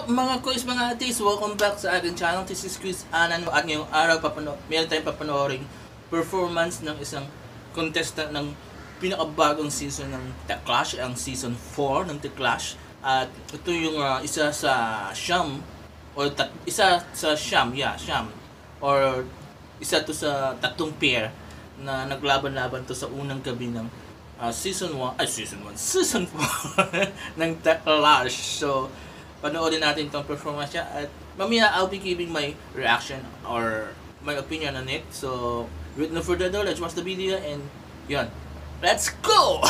up mga kuys, mga atis? Welcome back sa ating channel. This is Chris Anan at ngayong araw meron tayong papanooring performance ng isang contestant ng pinakabagong season ng The Clash, ang season 4 ng The Clash. At ito yung isa sa Sham or Sham or isa to sa tatlong pair na naglaban-laban to sa unang gabi ng season 4 ng The Clash. So panoorin natin itong performance niya at mamaya I'll be giving my reaction or my opinion on it. So with no further ado, let's watch the video and yun, let's go!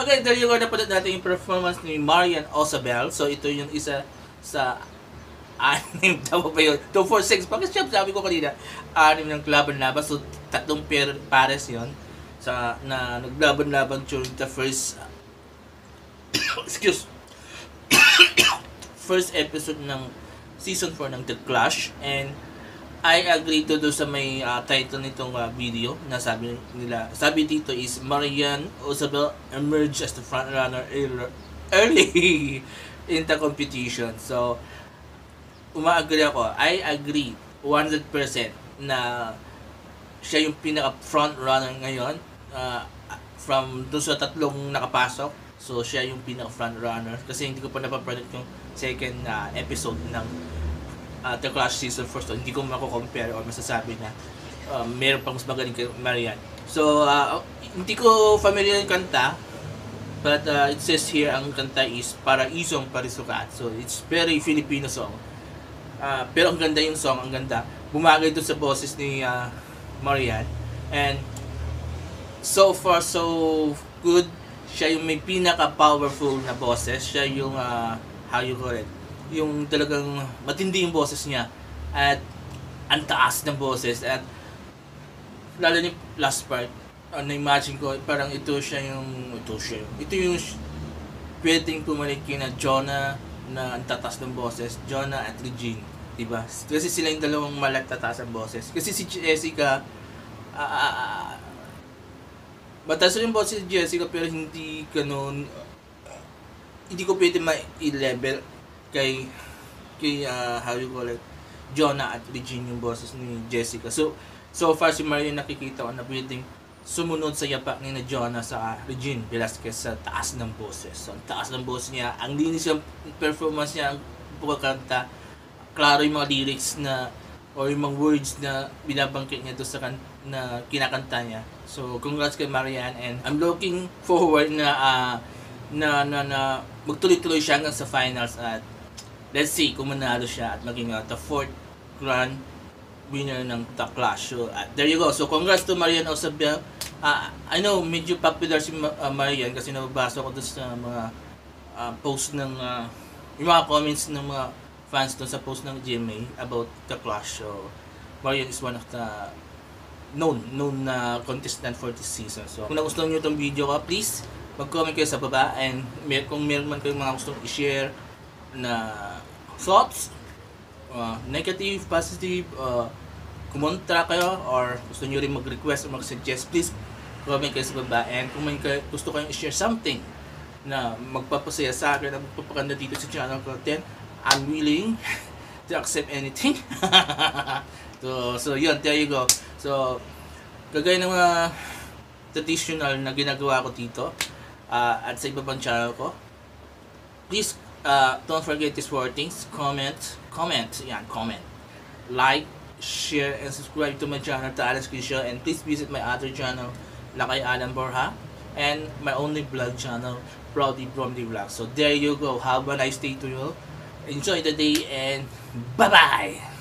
Okay, there you go. Napanood natin yung performance ni Marian Osabel. So, ito yung isa sa anim, tama ba yun? 246. Bakit siya sabi ko kanina? Anim ng laban-laban. So, tatlong pares yun. Na naglaban-laban during the first first episode ng season 4 ng The Clash. And I agree to do sa may title nitong video na sabi dito is Marian Osabel emerged as the frontrunner early in the competition. So I agree 100% na siya yung pinaka frontrunner ngayon from doon sa tatlong nakapasok. So siya yung pinaka frontrunner kasi hindi ko pa napapanood yung second episode ng The Clash Season 4, so hindi ko mako-compare or masasabi na meron pang mas magaling kay Marian. So, hindi ko familiar yung kanta, but it says here ang kanta is Paraisong Parisukat. So, it's very Filipino song. Pero ang ganda yung song, ang ganda. Bumagay doon sa boses ni Marian. And so far, so good. Siya yung may pinaka-powerful na boses. Siya yung, how you call it? Yung talagang matindi yung boses niya at ang taas ng boses at lalo yung last part na-imagine ko parang ito yung pwedeng pumalik kina Jonah na ang tatas ng boses, Jonah at Regine, diba? Kasi sila yung dalawang malagtataas ang boses kasi si Jessica mataas yung boses si Jessica pero hindi ganun, hindi ko pwede ma-level kay how you call it, Jonah at Regine yung boses ni Jessica. So far si Marian nakikita ko na pwedeng sumunod sa yapak ni na Jonah sa Regine Velasquez sa taas ng boses. So ang taas ng boses niya, ang linis yung performance niya, ang pagkakanta, klaro yung mga lyrics na or yung mga words na binabangkit niya doon sa na kinakanta niya. So congrats kay Marian and I'm looking forward na magtuloy-tuloy siya hanggang sa finals at let's see kung manalo siya at maging the fourth grand winner ng The Clash. So, there you go. So, congrats to Marian Osabel. I know, medyo popular si Marian kasi nababasa ko doon sa mga post ng, yung mga comments ng mga fans doon sa post ng GMA about The Clash. So, Marian is one of the known na contestant for this season. So, kung nagustuhan nyo itong video ko, please, mag-comment kayo sa baba. And kung meron man kayong mga gustong i-share na thoughts, negative, positive, kumontra kayo, or gusto nyo rin mag-request or mag-suggest, please comment kayo sa baba. And kung may gusto kayong i-share something na magpapasaya sa akin, na magpapakanda dito sa channel ko, then I'm willing to accept anything. So yun, there you go. So, kagaya ng mga traditional na ginagawa ko dito at sa iba pang channel ko, please don't forget these four things. Comment, like, share, and subscribe to my channel, to Alan Scrisio, and please visit my other channel, Lakay Alan Borja, and my only vlog channel, Proudly Bromley Vlog. So there you go. Have a nice day to you. Enjoy the day, and bye-bye!